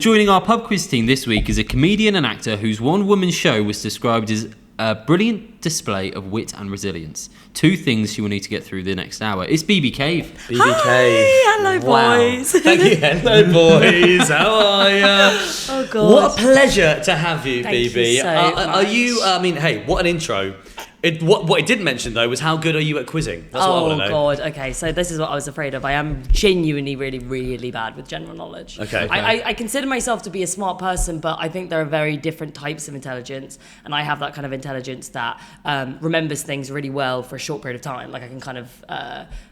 Joining our pub quiz team this week is a comedian and actor whose one-woman show was described as a brilliant display of wit and resilience. Two things she will need to get through the next hour. It's Bebe Cave. Bebe Cave. Hello, boys. Thank you. Hello, boys. How are you? Oh, God. What a pleasure to have you, Thank Bebe. you so Are much. you, hey, what an intro. What it didn't mention, though, was how good are you at quizzing? That's what I want to know. Oh, God. Okay, so this is what I was afraid of. I am genuinely really, really bad with general knowledge. Okay. I consider myself to be a smart person, but I think there are very different types of intelligence, and I have that kind of intelligence that remembers things really well for a short period of time. Like I can kind of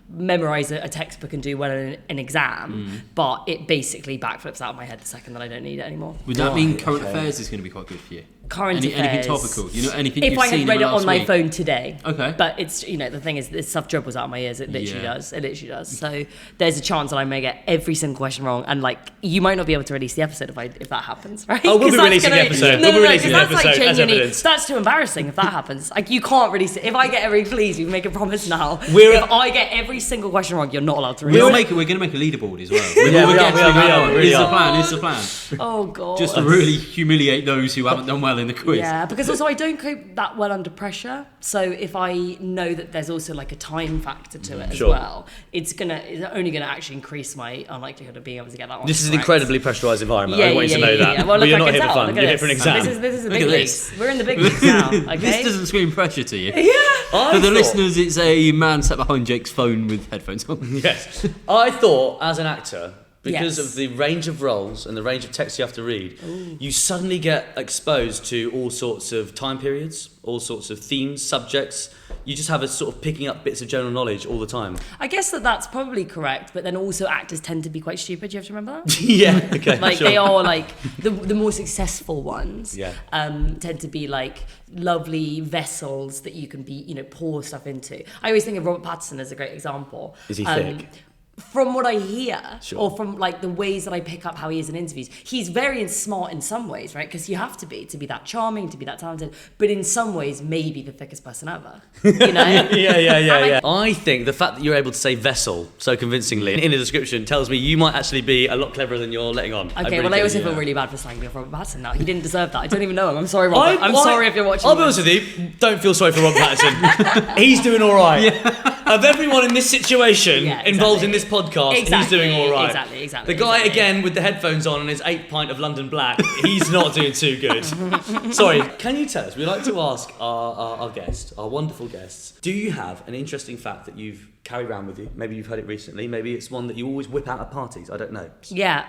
memorize a textbook and do well in an exam, but it basically backflips out of my head the second that I don't need it anymore. Would that mean current affairs is going to be quite good for you? Current affairs. Anything topical? You know, anything if you've I seen had read in it the last on my week? phone today. Okay. But it's, the thing is, this stuff dribbles out of my ears. It literally Yeah. does. It literally does. So there's a chance that I may get every single question wrong. And you might not be able to release the episode if that happens, right? Oh, we'll be 'Cause that's releasing the episode. No, We'll be no, releasing the because that's episode as genuinely, evidence. that's too embarrassing if that happens. You can't release it. If I get every, please, you make a promise now. We're- if I get every single question wrong, you're not allowed to We're release it. going to make a leaderboard as well. Yeah, we are. It's the plan. Oh, God. Just to really humiliate those who haven't done well in the quiz. Yeah, because also I don't cope that well under pressure. So if I know that there's also a time factor to it as Sure. well, it's only gonna actually increase my unlikelihood of being able to get that one. This is an correct. incredibly pressurised environment. I want you to know that. Well, look, you're I not can here tell. for fun. Look You're at here for an exam. This is the Look big at leagues. this. We're in the big leagues now. Okay. This doesn't scream pressure to you. Yeah. For the listeners, it's a man sat behind Jake's phone with headphones on. Yes. I thought, as an actor, because Yes. of the range of roles and the range of text you have to read, you suddenly get exposed to all sorts of time periods, all sorts of themes, subjects. You just have a sort of picking up bits of general knowledge all the time. I guess that's probably correct, but then also actors tend to be quite stupid. You have to remember that. Yeah, okay, sure. They are the more successful ones. Yeah. Tend to be lovely vessels that you can pour stuff into. I always think of Robert Pattinson as a great example. Is he thick? From what I hear, Sure. or from the ways that I pick up how he is in interviews, he's very smart in some ways, right? Because you have to be that charming, to be that talented. But in some ways, maybe the thickest person ever. You know? Yeah. I think the fact that you're able to say vessel so convincingly in the description tells me you might actually be a lot cleverer than you're letting on. Okay, I also feel really bad for slanging off Robert Pattinson now. He didn't deserve that. I don't even know him. I'm sorry, Robert. I'm sorry if you're watching. I'll be honest with you, don't feel sorry for Rob Pattinson. He's doing all right. Of everyone in this situation involved in this podcast, he's doing all right. Exactly. The guy, again, with the headphones on and his 8 pint of London Black, he's not doing too good. Sorry, can you tell us, we like to ask our guests, our wonderful guests, do you have an interesting fact that you've carried around with you? Maybe you've heard it recently, maybe it's one that you always whip out at parties, I don't know. Yeah,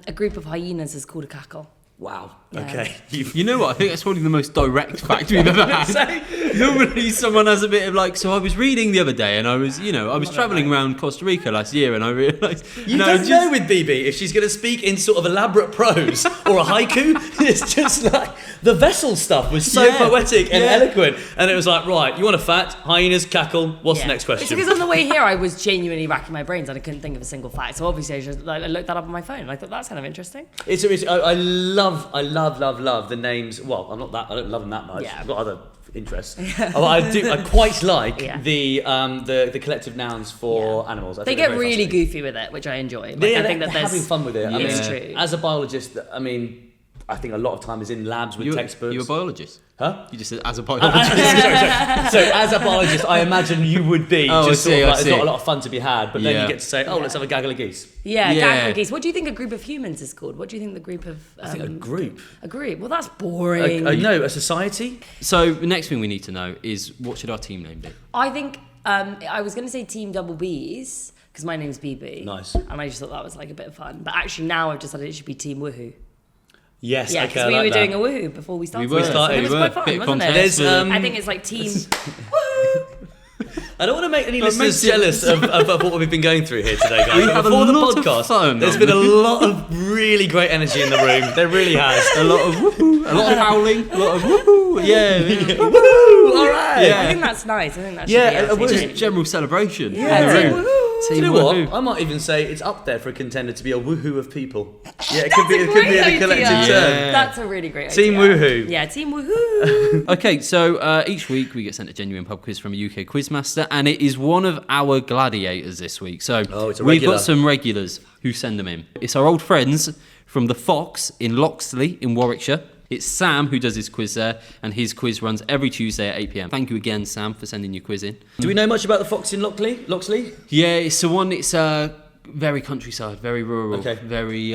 a group of hyenas is called a cackle. Wow, Yeah. okay. You know what? I think that's probably the most direct fact we've ever had. Normally someone has a bit of so I was reading the other day and I was travelling around Costa Rica last year and I realised... You don't know with Bebe if she's going to speak in sort of elaborate prose or a haiku. It's just the vessel stuff was so poetic and eloquent. And it was right, you want a fact? Hyenas, cackle, what's the next question? It's because on the way here I was genuinely racking my brains and I couldn't think of a single fact. So obviously I looked that up on my phone and I thought that's kind of interesting. I love the names. Well, I don't love them that much. Yeah. I've got other interests. I quite like Yeah. the collective nouns for animals. I They think they're get very really fascinating. goofy with it, which I enjoy. Yeah, I they're think that having fun with it. I It's mean, true. as a biologist, I think a lot of time is in labs with textbooks. You're a biologist? Huh? You just said as a biologist. sorry. So as a biologist, I imagine you would be It's not a lot of fun to be had, but then Yeah. you get to say, let's have a gaggle of geese. Yeah, Yeah. gaggle geese. What do you think a group of humans is called? What do you think the group of... I think a group. A group? Well, that's boring. No, a society. So the next thing we need to know is what should our team name be? I think I was going to say Team Double Bs because my name's BB. Nice. And I just thought that was a bit of fun. But actually now I've decided it should be Team Woohoo. Yes, Yeah, okay, because I we like were that. doing a woohoo before we started. We were. So it We was were. quite fun, Bit of wasn't it? context. I think it's Team Woohoo. I don't want to make any It listeners makes it- jealous of what we've been going through here today, guys. We But have a before the lot of podcast, fun. there's been a lot of really great energy in the room. There really has. A lot of woohoo, a lot of howling, a lot of woohoo. Yeah. Woo! All right. Yeah. I think that's nice. I think that should Yeah, be our we're team Just name. general celebration. Yeah, in the Team room. Woohoo. Do Team you know woohoo. what? I might even say it's up there for a contender to be a woohoo of people. Yeah, it That's could be. a It could great be the idea. collective term. That's a really great Team idea. Woohoo. Yeah, Team Woohoo. Okay, so each week we get sent a genuine pub quiz from a UK Quizmaster, and it is one of our gladiators this week. So Oh, it's a we've regular. got some regulars who send them in. It's our old friends from the Fox in Loxley in Warwickshire. It's Sam who does his quiz there, and his quiz runs every Tuesday at 8 p.m. Thank you again, Sam, for sending your quiz in. Do we know much about the Fox in Loxley? Yeah, it's the one. It's very countryside, very rural, Okay. very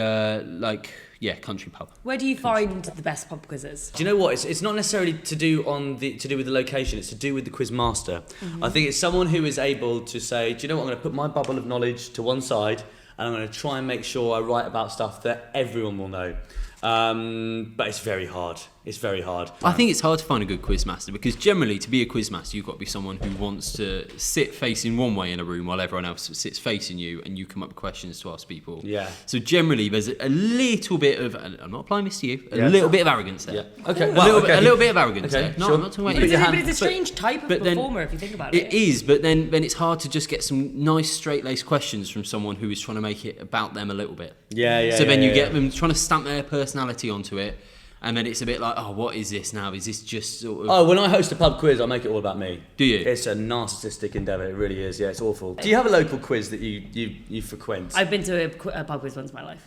country pub. Where do you find the best pub quizzes? Do you know what? It's not necessarily to do with the location. It's to do with the Quizmaster. I think it's someone who is able to say, do you know what? I'm going to put my bubble of knowledge to one side, and I'm going to try and make sure I write about stuff that everyone will know. But it's very hard. It's very hard. I think it's hard to find a good quizmaster because generally to be a quizmaster you've got to be someone who wants to sit facing one way in a room while everyone else sits facing you and you come up with questions to ask people. Yeah. So generally there's a little bit of, and I'm not applying this to you, a little bit of arrogance there. Yeah. Okay. A little bit of arrogance Okay, there. No, sure. I'm not talking about But you. it's a strange type of performer if you think about it. It is, but then it's hard to just get some nice straight-laced questions from someone who is trying to make it about them a little bit. Yeah. So then you get them trying to stamp their personality onto it, and then it's a bit like, oh, what is this now? Is this just sort of... Oh, when I host a pub quiz, I make it all about me. Do you? It's a narcissistic endeavour. It really is. Yeah, it's awful. Do you have a local quiz that you frequent? I've been to a pub quiz once in my life.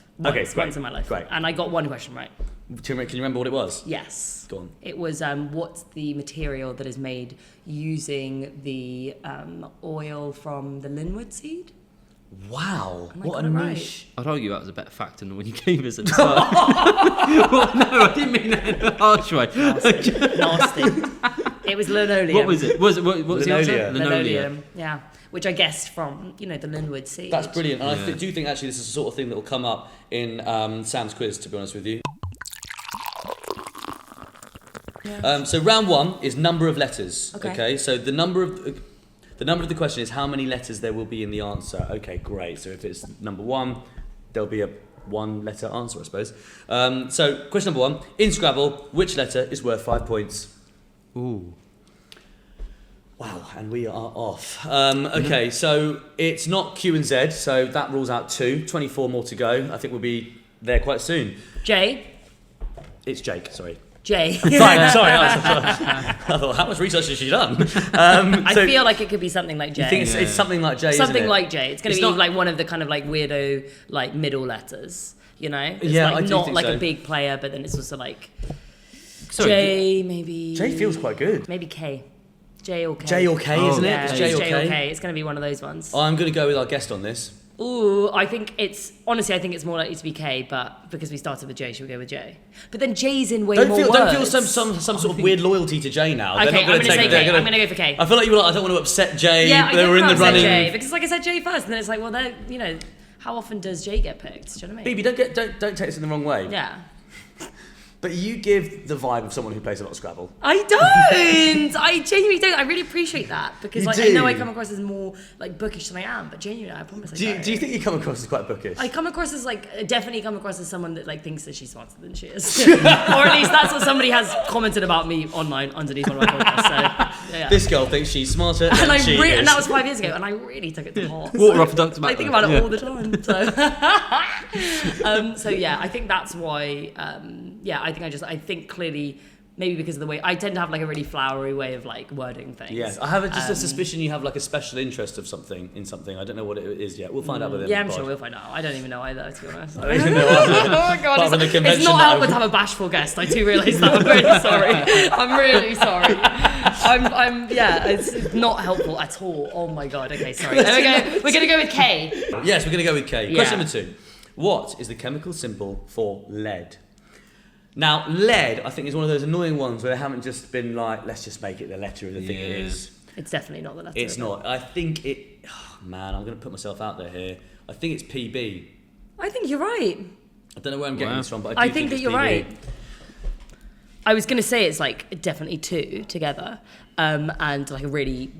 Once in my life. Great. And I got one question right. Can you remember what it was? Yes. Go on. It was what's the material that is made using the oil from the linwood seed? Wow. Am I What got a it right? niche. I'd argue that was a better fact than the one you gave us at the start. Well, no, I didn't mean that in a harsh way. Nasty. It was linoleum. What was it? What was the answer? Linoleum. Yeah. Which I guessed from, the linwood seed. That's brilliant. And I do think actually this is the sort of thing that will come up in Sam's quiz, to be honest with you. Yeah. So round one is number of letters. Okay. So the number of the question is how many letters there will be in the answer. Okay, great. So if it's number one, there'll be a one-letter answer, I suppose. So question number one, in Scrabble, which letter is worth 5 points? Ooh. Wow, and we are off. Okay, so it's not Q and Z, so that rules out 2. 24 more to go. I think we'll be there quite soon. J. It's Jake, sorry. J. Sorry. I thought, how much research has she done? I feel like it could be something like J. You think it's something like J, Something isn't it? like J. It's going to be not- like one of the kind of like weirdo like middle letters, It's Yeah, I like do not think like so. a big player, but then it's also like Sorry, J maybe. J feels quite good. Maybe K. J or K. J or K, isn't it? Yeah, It's it's J or J or K. K. It's going to be one of those ones. I'm going to go with our guest on this. Ooh, I think it's more likely to be K, but because we started with J, should we go with J? But then J's in way more words. Don't feel some sort of weird loyalty to J now. Okay, They're not going to take. K. I'm going to go for K. I feel like you were like, I don't want to upset J. Yeah, I they were in the running. J because like I said J first, and then it's like, well, then how often does J get picked? Do you know what I mean? Phoebe, don't take this in the wrong way. Yeah. But you give the vibe of someone who plays a lot of Scrabble. I don't. I genuinely don't. I really appreciate that because You I do? know I come across as more like bookish than I am, but genuinely, I promise I Do don't. you think you come across as quite bookish? I come across as definitely come across as someone that like thinks that she's smarter than she is, or at least that's what somebody has commented about me online underneath one of my podcasts. So yeah. This girl thinks she's smarter than she is. And that was 5 years ago, and I really took it to heart. Water off a duck's back. I think about it all the time. So yeah, I think that's why. I think clearly maybe because of the way I tend to have like a really flowery way of like wording things. Yes, I have just a suspicion you have like a special interest of something. I don't know what it is yet. We'll find out with him. Yeah, I'm sure we'll find out. I don't even know either, to be honest. I don't even know either. Oh my god, Apart from the it's convention not that awkward to have a bashful guest. I do realise that. I'm really sorry. I'm really sorry. It's not helpful at all. Oh my god. Okay, sorry. There we go. We're gonna go with K. Yes, we're going to go with K. Yeah. Question number 2. What is the chemical symbol for lead? Now, lead, I think, is one of those annoying ones where they haven't just been like, let's just make it the letter of the thing it is. It's definitely not the letter. It's not. I think it... Oh, man, I'm going to put myself out there here. I think it's PB. I think you're right. I don't know where I'm getting this from, but I do think that it's you're PB. right. I was going to say it's like definitely 2 together, and like a really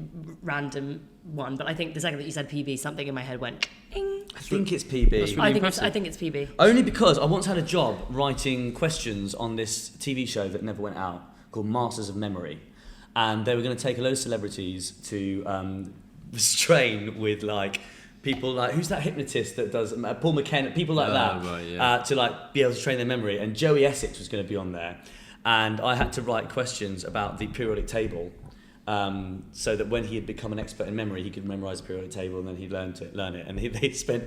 random one. But I think the second that you said PB, something in my head went. Ding. I think it's PB. Really I think it's PB. Only because I once had a job writing questions on this TV show that never went out called Masters of Memory, and they were going to take a load of celebrities to restrain with like people like who's that hypnotist that does Paul McKenna, people like that, right, yeah. to like be able to train their memory, and Joey Essex was going to be on there, and I had to write questions about the periodic table. So that when he had become an expert in memory, he could memorise the periodic table and then he'd learn it. And they spent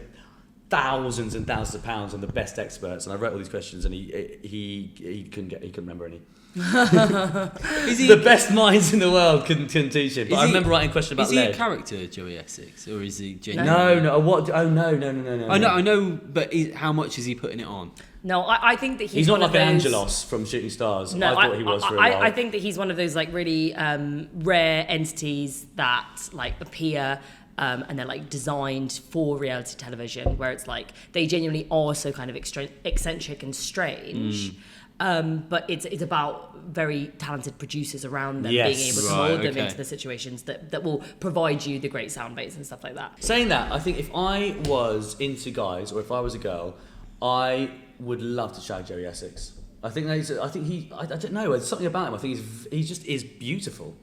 thousands and thousands of pounds on the best experts, and I wrote all these questions, and he couldn't remember any. The best minds in the world couldn't teach him. But I remember writing a question about lead. Is he lead. a character, Joey Essex, or is he genuine? No. What? Oh no. I know, but how much is he putting it on? No, I think that He's not one like an of those... Angelos from Shooting Stars. No, I thought he was for a while. I think that he's one of those like really rare entities that like appear and they're like designed for reality television, where it's like they genuinely are so kind of eccentric and strange. But it's about very talented producers around them being able to mold them into the situations that will provide you the great sound bites and stuff like that. Saying that, I think if I was into guys, or if I was a girl, I would love to shag Joey Essex. I think I don't know. There's something about him. I think he just is beautiful.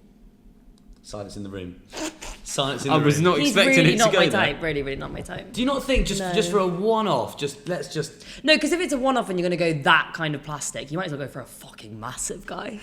Silence in the room. Silence in the room. I was not expecting really it to go not my there. type. Really not my type. Do you not think just for a one-off, let's just... No, because if it's a one-off and you're going to go that kind of plastic, you might as well go for a fucking massive guy.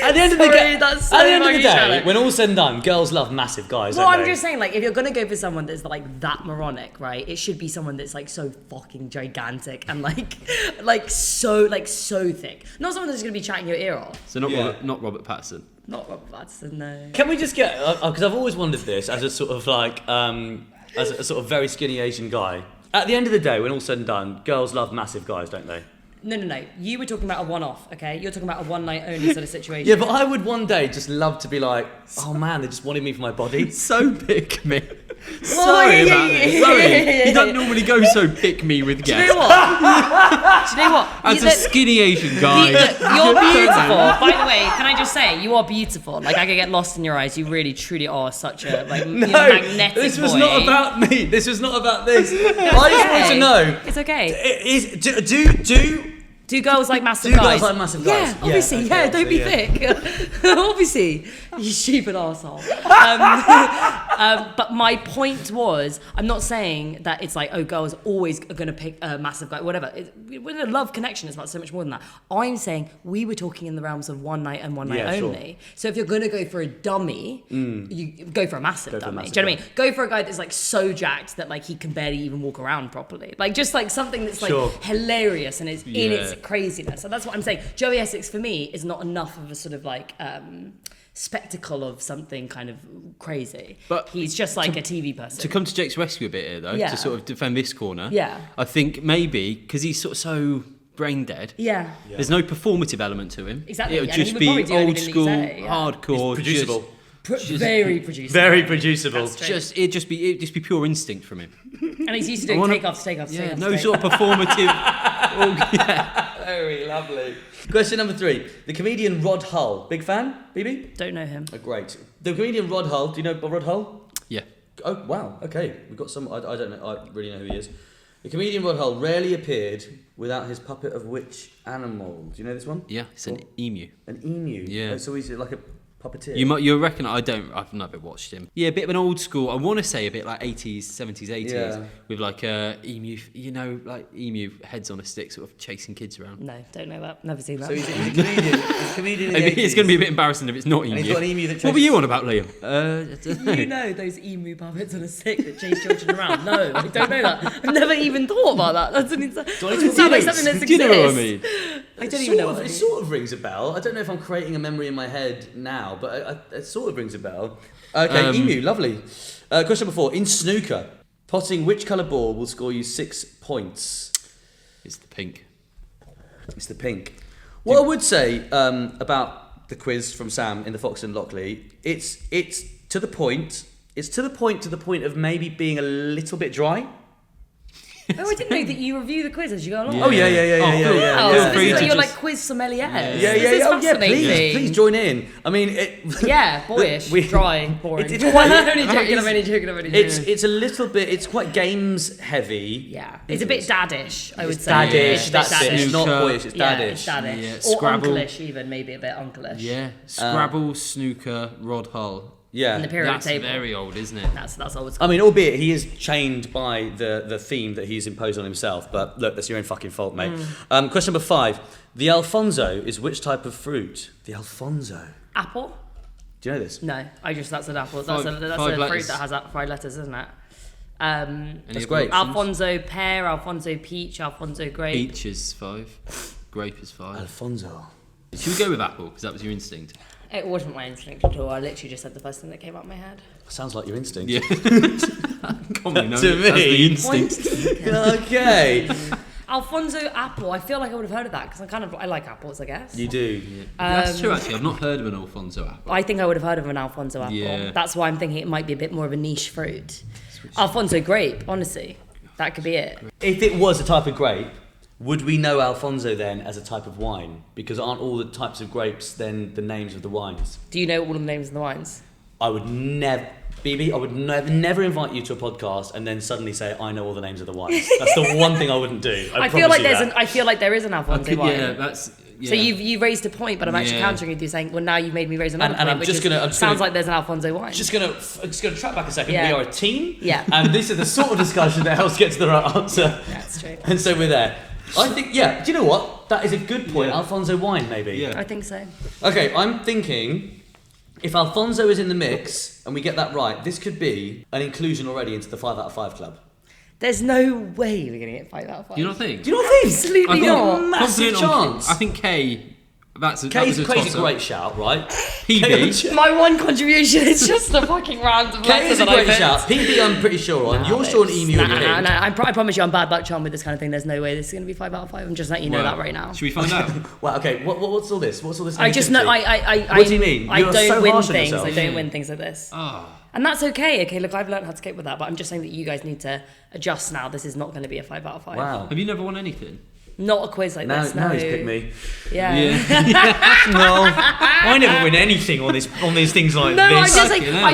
At the end of the day, that's so at the end of the day, shallow. when all's said and done, girls love massive guys. Well, don't I'm they? just saying, like, if you're gonna go for someone that's like that moronic, right? It should be someone that's like so fucking gigantic and like so thick. Not someone that's gonna be chatting your ear off. So not Robert Pattinson. Not Robert Pattinson, no. Can we just get? Because I've always wondered this as a sort of like as a sort of very skinny Asian guy. At the end of the day, when all's said and done, girls love massive guys, don't they? No. You were talking about a one-off, okay? You're talking about a one-night only sort of situation. Yeah, but I would one day just love to be like, oh man, they just wanted me for my body. So pick me. Sorry about this. Sorry. You don't normally go so pick me with guests. Do you know what? As a skinny Asian guy. You're beautiful. By the way, can I just say, you are beautiful. Like, I could get lost in your eyes. You really, truly are such a magnetic this was boy. not about me. This was not about this. I just wanted to know. It's okay. Do girls like massive Do guys? girls like massive guys? Yeah, obviously. Yeah, Don't be yeah. thick. Obviously. You stupid arsehole. But my point was, I'm not saying that it's like, oh, girls always are going to pick a massive guy, whatever. With a love connection, it's about so much more than that. I'm saying we were talking in the realms of one night and one night only. Sure. So if you're going to go for a dummy, you go for a massive dummy. Do you know what I mean? Go for a guy that's like so jacked that like he can barely even walk around properly. Like just like something that's like hilarious and is in its craziness. So that's what I'm saying. Joey Essex for me is not enough of a sort of like spectacle of something kind of crazy. But he's just like a TV person. To come to Jake's rescue a bit here though, to sort of defend this corner. Yeah. I think maybe because he's sort of so brain dead. Yeah. There's no performative element to him. Exactly. It'll just be old school, hardcore, producible. Very producible. Very producible. It'd just be pure instinct from him. And he's used to doing takeoffs. No sort of performative. Very lovely. Question number 3. The comedian Rod Hull. Big fan, BB? Don't know him. Oh, great. The comedian Rod Hull. Do you know Rod Hull? Yeah. Oh, wow. Okay. We've got some... I don't know. I really know who he is. The comedian Rod Hull rarely appeared without his puppet of which animal? Do you know this one? Yeah, it's an emu. An emu? Yeah. Oh, so he's like a puppeteer. You reckon I've never watched him. Yeah, a bit of an old school. I want to say a bit like 80s, 70s, 80s with like emu. Like emu heads on a stick, sort of chasing kids around. No, don't know that. Never seen that. So he's a comedian. He's a comedian. It's going to be a bit embarrassing if it's not emu. And he's got an emu that chases... What were you on about, Liam? You know those emu puppets on a stick that chase children around? No, I don't know that. I've never even thought about that. That's an insane. It sounds like something that exists. Do you know what I mean? I don't even know what I mean. It sort of rings a bell. I don't know if I'm creating a memory in my head now, but it sort of rings a bell. Okay, emu, lovely. Question number 4. In snooker, potting which colour ball will score you 6 points? It's the pink. It's the pink. What I would say about the quiz from Sam in the Fox and Loxley, it's to the point. It's to the point of maybe being a little bit dry. Oh, I didn't know that you review the quiz as you go along. Yeah. Oh, yeah. Wow, Feel so free this is to like you're just- like quiz sommelier. Yeah. Please join in. I mean, boyish, dry, boring. It's quite, I'm only joking. It's a little bit. It's quite games heavy. Yeah, it's a bit daddish. I would say. Daddish. It's a bit That's it. It's not Snooker. boyish. It's daddish. It's daddish. Yeah, Or Scrabble. uncleish even, maybe a bit uncleish. Yeah, Scrabble, snooker, Rod Hull. Yeah. And the periodic That's table. very old, isn't it? That's old school. I mean, albeit he is chained by the theme that he's imposed on himself, but look, that's your own fucking fault, mate. Question number 5. The Alfonso is which type of fruit? The Alfonso. Apple? Do you know this? No, that's an apple. That's a Five fruit letters. that has 5 letters, isn't it? That's great. Alfonso pear, Alfonso peach, Alfonso grape. Peach is 5. Grape is 5. Alfonso. Should we go with apple? Because that was your instinct. It wasn't my instinct at all. I literally just said the first thing that came out of my head. Sounds like your instinct. Yeah. Commonly known To as the me. instinct. Okay. Alfonso apple. I feel like I would have heard of that because I like apples, I guess. You do. That's true, actually. I've not heard of an Alfonso apple. I think I would have heard of an Alfonso apple. Yeah. That's why I'm thinking it might be a bit more of a niche fruit. Alfonso grape, honestly. That could be it. If it was a type of grape, would we know Alfonso then as a type of wine? Because aren't all the types of grapes then the names of the wines? Do you know all the names of the wines? I would never, BB, I would never invite you to a podcast and then suddenly say I know all the names of the wines. That's the one thing I wouldn't do. I feel like there is an Alfonso wine. Yeah, that's... Yeah. So you've raised a point, but I'm actually countering with you saying, well, now you've made me raise another point, which sounds like there's an Alfonso wine. Just gonna track back a second. Yeah. We are a team, Yeah. and this is the sort of discussion that helps get to the right answer. That's true. And so we're there. I think, yeah. Do you know what? That is a good point. Yeah. Alfonso wine, maybe. Yeah. I think so. Okay, I'm thinking if Alfonso is in the mix and we get that right, this could be an inclusion already into the 5 out of 5 club. There's no way we're going to get 5 out of 5. Do you not think? Do you not think? Absolutely I think- not. Massive Confident on- chance. I think K... That K's was a K's a toss-up. great shout, right? PB. My one contribution is just a fucking random K letter is a that I great picked. shout. PB, I'm pretty sure on. You're sure an emu and pig. I promise you I'm bad luck charm with this kind of thing. There's no way this is going to be 5 out of 5. I'm just letting you know Well, that right now. Should we find out? Well, okay. What's all this? What's all this? I just know. negativity? What do you mean? I You're don't so win harsh on things. yourself. I don't win things like this. Ah. And that's okay. Okay, look, I've learned how to cope with that, but I'm just saying that you guys need to adjust now. This is not going to be a 5 out of 5. Wow. Have you never won anything? Not a quiz like Now, this. now no. he's picked me. Yeah. No, I never win anything on these things like No, I'm this. just like, Fucking hell.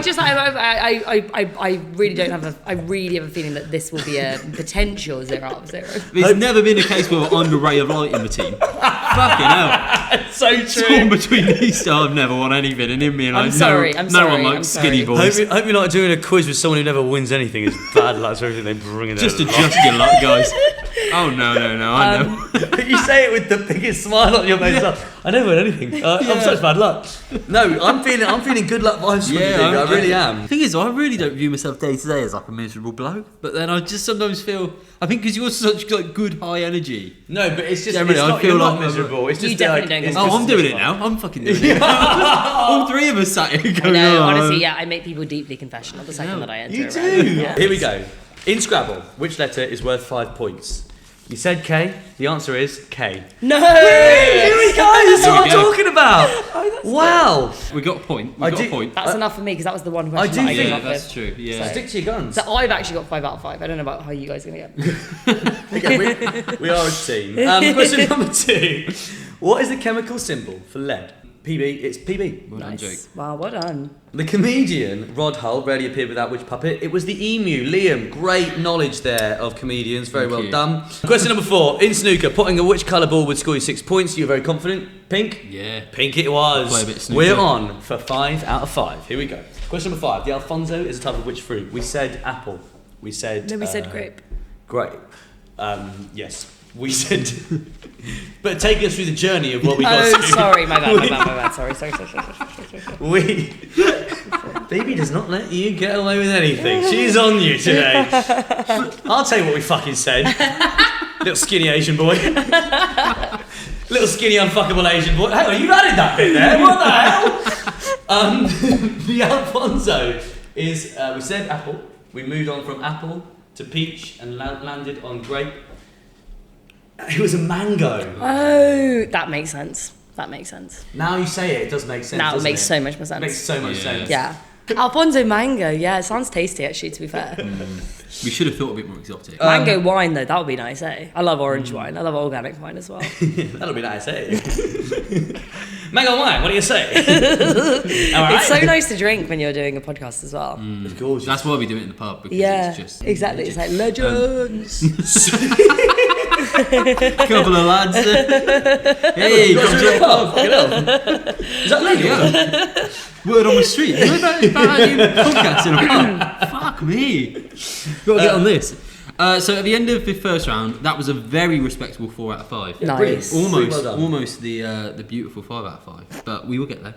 I really don't have I really have a feeling that this will be a potential 0 out of 0. There's never been a case where we're under ray of light in the team. Fucking hell. so Torn true. between these two, I've never won anything, and in me, and I'm I sorry, no, I'm no sorry, one I'm likes skinny sorry. boys. Hope you're not doing a quiz with someone who never wins anything. It's bad luck for everything they bring in. Just adjust your luck, guys. Oh no, I know. You say it with the biggest smile on your face. I never win anything. I'm such bad luck. No, I'm feeling good luck vibes from you, baby. I really am. The thing is, I really don't view myself day to day as like a miserable bloke, but then I just sometimes feel. I think because you're such like good high energy. No, but it's just Generally, it's I not, feel you're not like- miserable. It's You just definitely like, don't get it's Oh, just I'm doing it fun. now. I'm fucking doing it. All 3 of us sat here going. No, "Oh, honestly, yeah, I make people deeply confessional the second that I enter. You a do. round. Yeah. Here we go. In Scrabble, which letter is worth 5 points? You said K. The answer is K. No. Here we go. That's Here what we I'm go. talking about. Wow. We got a point. I We got do- a point. That's enough for me because that was the one I question do that I think- came Yeah, up that's with. true. Yeah. So- Stick to your guns. So I've actually got 5 out of 5. I don't know about how you guys are going to get. Okay, we are a team. Question number 2. What is the chemical symbol for lead? PB. It's PB. Well done, Jake. Nice. Wow, well done. The comedian Rod Hull rarely appeared without which puppet? It was the emu. Liam, great knowledge there of comedians. Very Thank well you. done. Question number 4. In snooker, potting a which colour ball would score you 6 points? You're very confident. Pink? Yeah. Pink it was. Play a bit of snooker. We're on for 5 out of 5. Here we go. Question number 5. The Alfonso is a type of which fruit? We said apple. We said... No, we said grape. Grape. Yes. We said... But take us through the journey of what we got Oh, to. sorry, my bad. Sorry. We... Baby does not let you get away with anything. She's on you today. I'll tell you what we fucking said. Little skinny Asian boy. Little skinny unfuckable Asian boy. Hang on, you've added that bit there. What the hell? The Alfonso is... we said apple. We moved on from apple to peach and landed on grape. It was a mango. Oh, that makes sense. Now you say it does make sense. Now it doesn't makes so much more It makes sense. so much Yeah. sense. Yeah. Alfonso mango, yeah, it sounds tasty actually, to be fair. We should have thought a bit more exotic. Mango wine though, that would be nice, eh? I love orange wine. I love organic wine as well. That'll be nice, eh? Mango wine, what do you say? All right. It's so nice to drink when you're doing a podcast as well. Of course. That's why we do it in the pub, because Yeah, it's just exactly. It's like legends. couple of lads. Hey, Got come to the to pub. Fucking hell. Is that legal? yeah. Word on the street. You know about how you podcast in a pub? Fuck me. Got to get on this. So at the end of the first round, that was a very respectable 4 out of 5. Nice. Brilliant. Almost, Well done. almost the beautiful 5 out of 5. But we will get there.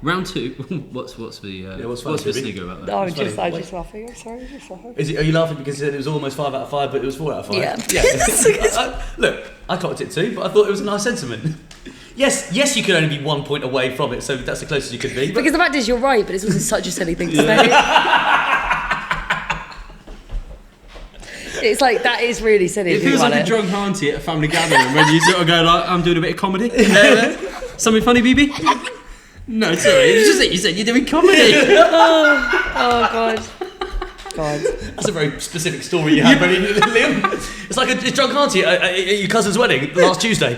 Round 2. what's the snigger about that? No, I'm It's funny. just laughing. I'm sorry, just laughing. Are you laughing because it was almost 5 out of 5, but it was 4 out of 5? Yeah. Look, I clocked it too, but I thought it was a nice sentiment. Yes, you could only be 1 point away from it, so that's the closest you could be. But Because the fact is, you're right, but it's also such a silly thing to say. It's like, that is really silly. It feels like a drunk auntie at a family gathering when you sort of go like, I'm doing a bit of comedy. Something funny, BB? No, sorry, it was just that you said you're doing comedy. Oh, God. that's a very specific story you had, really, Liam. It's like a drunk auntie at your cousin's wedding last Tuesday.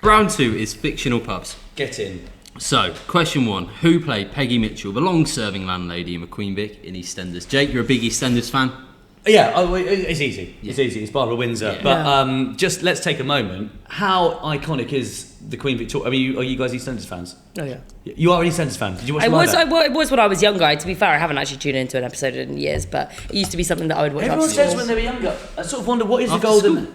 Round 2 is fictional pubs. Get in. So, question 1. Who played Peggy Mitchell, the long-serving landlady in McQueen Vic in EastEnders? Jake, you're a big EastEnders fan? Yeah, it's easy. It's easy. It's Barbara Windsor. Yeah. But just let's take a moment. How iconic is the Queen Victoria? I mean, are you guys EastEnders fans? Oh, yeah. You are an EastEnders fan. Did you watch I Live was, Aid? I was when I was younger. To be fair, I haven't actually tuned into an episode in years, but it used to be something that I would watch. Everyone after says school. when they were younger. I sort of wonder what is the After golden. school?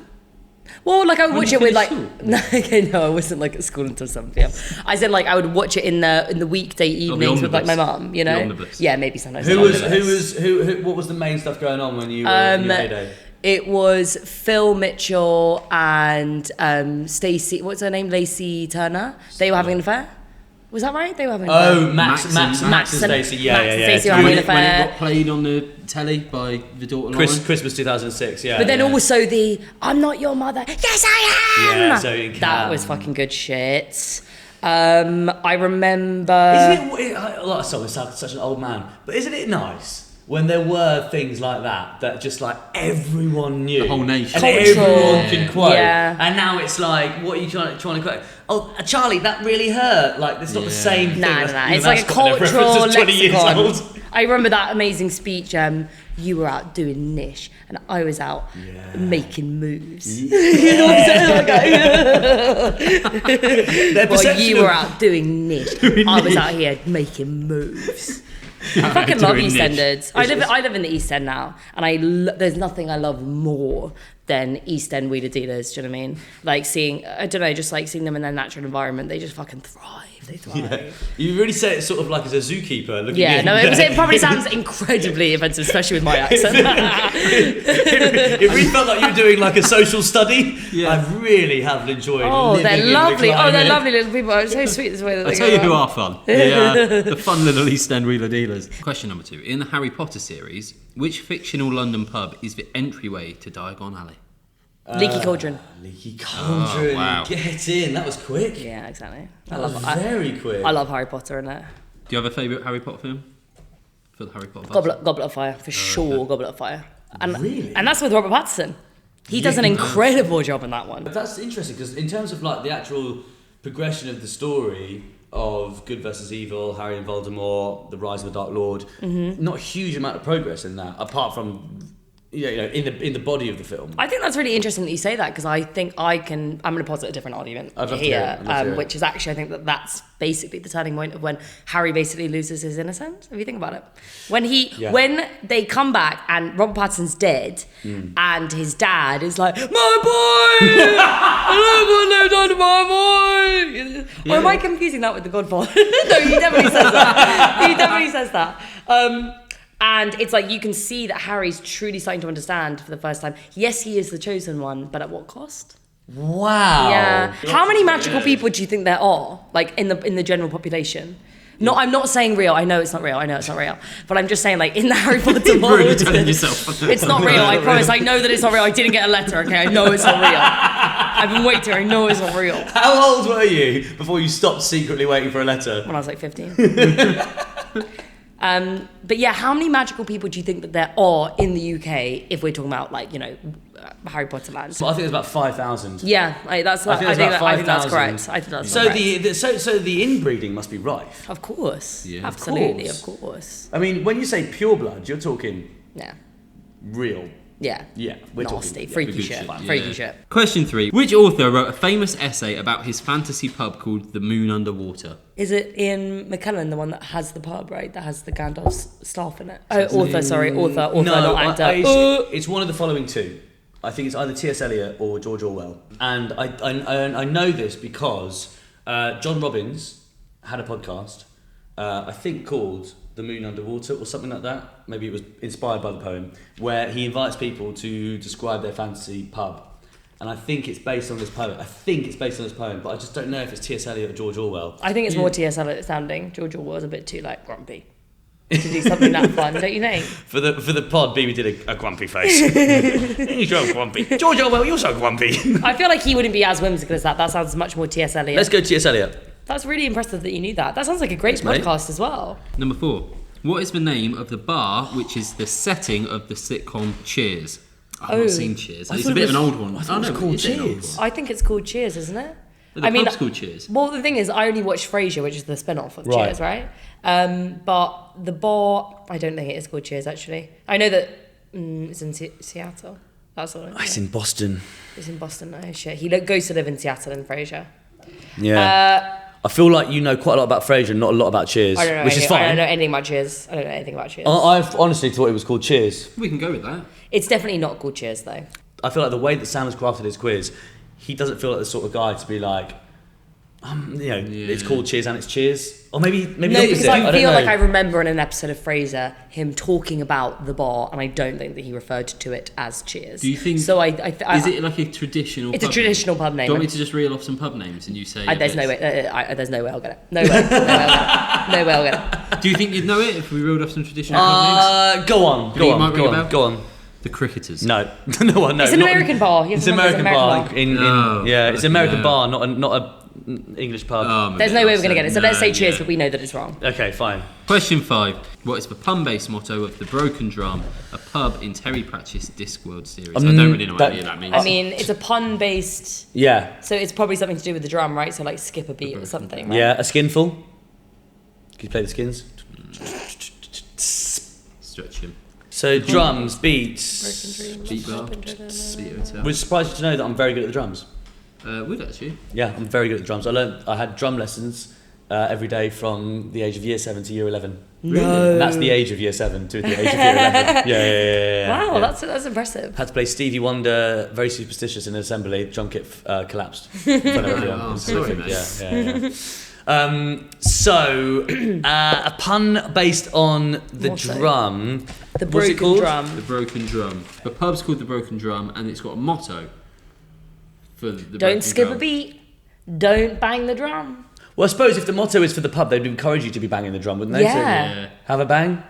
Well, like I would When watch you it with like. finish No, okay, no, I wasn't like at school until 7 p.m. I said like I would watch it in the weekday evenings with like my mum. You The know. omnibus. Yeah, maybe sometimes. Who the was omnibus. what was the main stuff going on when you were in your heyday? It was Phil Mitchell and Stacey. What's her name? Lacey Turner. They were having an affair. Was that right? They were having an affair. Oh, Max and Stacey. Yeah. Max and Stacey were having When an it affair. got played on the telly by the daughter Lauren. Christmas 2006. Yeah. But then yeah. also the "I'm not your mother." Yes, I am. Yeah, Zoe that Cam. was fucking good shit. I remember. Isn't it? Like, sorry, I sound such an old man, but isn't it nice when there were things like that just like everyone knew, The whole nation. and Cultural. everyone could quote, Yeah. and now it's like, what are you trying to quote? Oh, Charlie, that really hurt. Like, it's not the same thing. Nah. That's- It's like a that's got no cultural reference, it's 20 years lexicon. old. I remember that amazing speech. You were out doing niche, and I was out making moves. You know what I'm saying? Their Well, perception you of- were out doing niche. I was out here making moves. I fucking love Doing niche. EastEnders. I live in the East End now, and there's nothing I love more than East End wheeler dealers. Do you know what I mean? Like seeing, I don't know, just like seeing them in their natural environment. They just fucking thrive. They thrive. Yeah. You really say it sort of like as a zookeeper looking Yeah, in. no, it probably sounds incredibly offensive, especially with my accent. It really felt like you were doing like a social study. Yeah. I really have enjoyed Oh, living they're in lovely. the Oh, they're climate. lovely little people. It's so sweet this way that I they tell go you who out. are fun. The fun little East End wheeler dealers. Question number 2. In the Harry Potter series, which fictional London pub is the entryway to Diagon Alley? Leaky Cauldron. Leaky Cauldron. Oh, wow. Get in. That was quick. Yeah, exactly. That was very quick. I love Harry Potter in it. Do you have a favourite Harry Potter film? For the Harry Potter pubs? Goblet of Fire, for sure. Goblet of Fire. And, Really? And that's with Robert Pattinson. He does an incredible job in that one. But that's interesting because in terms of like the actual progression of the story of good versus evil, Harry and Voldemort, the rise of the Dark Lord, not a huge amount of progress in that, apart from in the body of the film. I think that's really interesting that you say that because I think I'm going to posit a different argument I'd love to hear here, it. I'd love to hear it. which is actually I think that's basically the turning point of when Harry basically loses his innocence. If you think about it, when they come back and Robert Pattinson's dead and his dad is like, "My boy, I don't want to live on my boy." Or am I confusing that with The Godfather? No, he definitely says that. He definitely says that. And it's like you can see that Harry's truly starting to understand for the first time. Yes, he is the chosen one, but at what cost? Wow. Yeah. How many magical people do you think there are, like in the general population? No, I'm not saying real. I know it's not real. But I'm just saying, like in the Harry Potter world, Really telling yourself. it's not real. I promise. I know that it's not real. I didn't get a letter. Okay, I know it's not real. I've been waiting. I know it's not real. How old were you before you stopped secretly waiting for a letter? When I was like 15. But yeah, how many magical people do you think that there are in the UK if we're talking about like, Harry Potter land? Well, I think there's about 5,000. Yeah, I think that's correct. I think that's So correct. so the inbreeding must be rife. Of course. Yeah. Absolutely, Of of course. I mean, when you say pure blood, you're talking Yeah. real Yeah. Yeah, we're Nasty, talking, freaky good shit. shit, Freaky yeah. shit. Question 3. Which author wrote a famous essay about his fantasy pub called The Moon Underwater? Is it Ian McKellen, the one that has the pub, right? That has the Gandalf's staff in it? Oh, author, No, not actor. it's one of the following two. I think it's either T.S. Eliot or George Orwell. And I know this because John Robbins had a podcast, I think called The Moon Underwater or something like that. Maybe it was inspired by the poem, where he invites people to describe their fantasy pub. And I think it's based on this poem. But I just don't know if it's T.S. Eliot or George Orwell. I think it's more T.S. Eliot sounding. George Orwell was a bit too like grumpy to do something that fun, don't you think? For the pod, BB did a grumpy face. You're so grumpy. George Orwell, you're so grumpy. I feel like he wouldn't be as whimsical as that. That sounds much more T.S. Eliot. Let's go T.S. Eliot. That's really impressive that you knew that. That sounds like a great Thanks, mate. podcast as well. Number 4. What is the name of the bar which is the setting of the sitcom Cheers? I've not seen Cheers. It's a bit of an old one. I thought it was called Cheers. I think it's called Cheers, isn't it? The pub's called Cheers. Well, the thing is, I only watched Frasier, which is the spin-off of Right. Cheers, right? But the bar, I don't think it is called Cheers, actually. I know that it's in Seattle. That's all I know. It's in Boston. It's in Boston. Oh, shit. He goes to live in Seattle in Frasier. Yeah. I feel like you know quite a lot about Frasier and not a lot about Cheers, I don't know which is fine. I don't know anything about Cheers. I don't know anything about Cheers. I've honestly thought it was called Cheers. We can go with that. It's definitely not called Cheers, though. I feel like the way that Sam has crafted his quiz, he doesn't feel like the sort of guy to be like, it's called Cheers and it's Cheers. Or maybe No, the opposite. because I don't feel know. like I remember in an episode of Frasier him talking about the bar, and I don't think that he referred to it as Cheers. Do you think? So is it like a traditional? It's a traditional pub name. Do you want me to just reel off some pub names and you say? There's no way. There's no way I'll get it. No way. No way I'll get it. Do you think you'd know it if we reeled off some traditional pub names? Go on. Go on. The Cricketers. No. It's an American bar. It's an American bar. It's an American yeah. bar, not a English pub. There's no way we're going to get it. So let's say Cheers, but we know that it's wrong. Okay, fine. Question 5. What is the pun-based motto of the Broken Drum, a pub in Terry Pratchett's Discworld series? I don't really know what any of that means. I mean, it's a pun-based... Yeah. So it's probably something to do with the drum, right? So like skip a beat or something, right? Yeah, a skinful. Can you play the skins? Stretch him. So drums, beats. Beat bar. Beat Would surprise you to know that I'm very good at the drums. Would actually. Yeah, I'm very good at the drums. I had drum lessons every day from the age of year 7 to year 11. No. And that's the age of year 7 to the age of year 11. Yeah. Wow, that's impressive. Had to play Stevie Wonder, Very Superstitious in an assembly. Drum kit collapsed in front of everyone. Oh, It was sorry, horrific. mate. So a pun based on the Motto. drum. The What's it broken called? drum. The Broken Drum. The pub's called the Broken Drum, and it's got a motto for the Don't Broken skip Drum. a beat. Don't bang the drum. Well, I suppose if the motto is for the pub, they'd encourage you to be banging the drum, wouldn't they? Yeah. Yeah. Have a bang.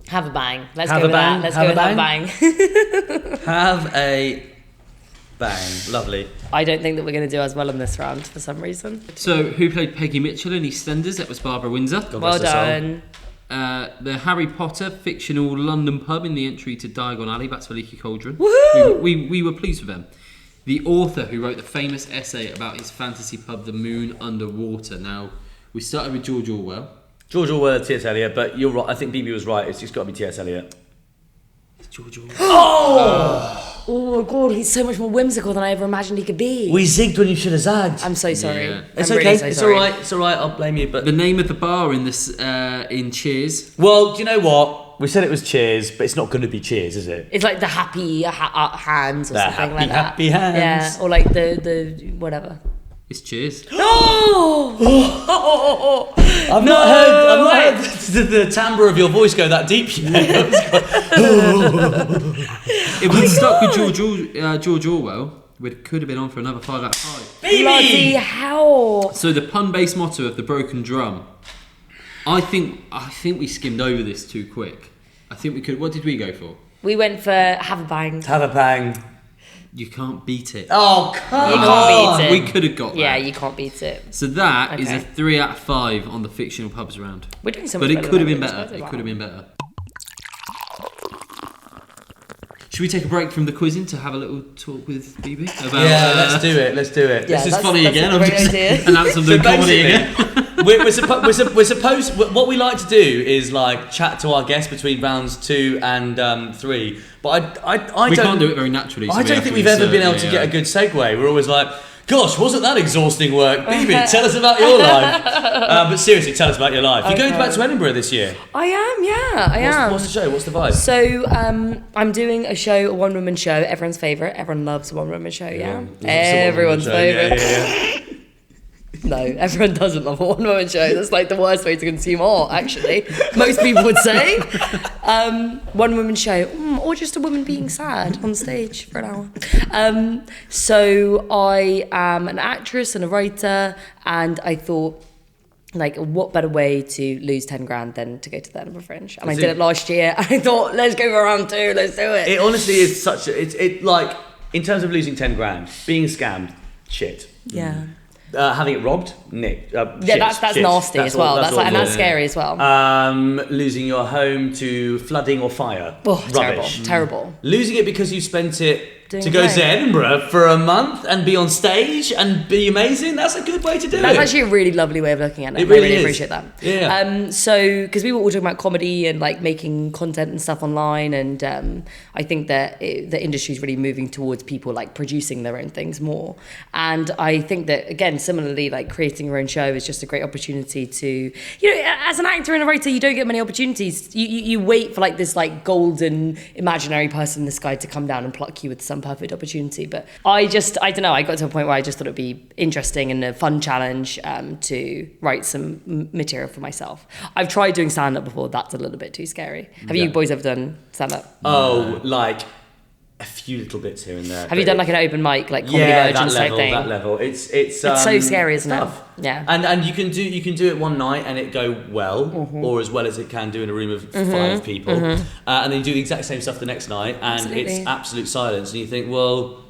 Have a bang. Let's Have go a with bang. that. Let's Have go a with have a bang. Have a bang. Lovely. I don't think that we're going to do as well in this round for some reason. So, who played Peggy Mitchell in EastEnders? That was Barbara Windsor. God Well bless her soul. done. The Harry Potter fictional London pub in the entry to Diagon Alley. That's for Leaky Cauldron. Woohoo! We were pleased with them. The author who wrote the famous essay about his fantasy pub, The Moon Underwater. Now, we started with George Orwell. George Orwell, T.S. Eliot, but you're right. I think BB was right. It's just got to be T.S. Eliot. It's George Orwell. Oh my god, he's so much more whimsical than I ever imagined he could be. We zigged when you should have zagged. I'm so sorry. Yeah. It's I'm okay. really so It's sorry. all right. It's all right. I'll blame you. But The name of the bar in this in Cheers. well, do you know what? We said it was Cheers, but it's not going to be Cheers, is it? It's like the happy hands or The something happy, like that. happy hands. Yeah, or like the whatever. It's Cheers. Oh! I've not heard the timbre of your voice go that deep yet. If we'd stuck with George Orwell, we could have been on for another 5 out of 5. Bloody hell! So the pun-based motto of the Broken Drum. I think we skimmed over this too quick. I think we could. What did we go for? We went for have a bang. Have a bang. You can't beat it. Oh, come You can't beat it. We could have got that. Yeah, you can't beat it. So that is Okay. a 3 out of 5 on the fictional pubs round. We're doing so much But it better could have than been I better. expected. It could have been better. Should we take a break from the quizzing to have a little talk with BB about? Yeah, let's do it. Let's do it. Yeah, this is that's- funny that's again. a I'm great just idea. Announce I'm doing comedy basically, again. we're supposed. What we like to do is like chat to our guests between rounds 2 and 3. But I We don't. can't do it very naturally. So I don't think we've ever been able to get a good segue. We're always like, gosh, wasn't that exhausting work? Bebe, tell us about your life. But seriously, tell us about your life. You're going back to Edinburgh this year. I am, yeah, I am. What's the show? What's the vibe? So I'm doing a show, a one-woman show, everyone's favourite. Everyone loves a one-woman show, yeah? Everyone's favourite. Yeah. No, everyone doesn't love a one-woman show. That's like the worst way to consume art, actually. Most people would say. One-woman show, or just a woman being sad on stage for an hour. So I am an actress and a writer, and I thought, like, what better way to lose 10 grand than to go to the Edinburgh Fringe? And I did it last year, and I thought, let's go for round 2, let's do it. It honestly is such a... It like, in terms of losing 10 grand, being scammed, shit. Yeah. Having it robbed, Nick. Yeah, that's nasty as well. That's scary as well. Losing your home to flooding or fire. Oh, rubbish. Terrible. Losing it because you spent it Doing to go great. to Edinburgh for a month and be on stage and be amazing. That's a good way to do it. That's actually a really lovely way of looking at it. It really I really is. appreciate that. Yeah. So, because we were all talking about comedy and like making content and stuff online, and I think that the industry is really moving towards people like producing their own things more. And I think that, again, similarly, like creating your own show is just a great opportunity to, as an actor and a writer, you don't get many opportunities. You wait for like this like golden imaginary person in the sky to come down and pluck you with some perfect opportunity. But I don't know, I got to a point where I just thought it'd be interesting and a fun challenge to write some material for myself. I've tried doing stand-up before. That's a little bit too scary. Have you boys ever done stand-up? Oh, like a few little bits here and there. Have you done like an open mic, like comedy versions type thing? That level. It's so scary, isn't tough. it? Yeah. And you can do it one night and it go well, or as well as it can do in a room of 5 people, and then you do the exact same stuff the next night, and it's absolute silence, and you think, well,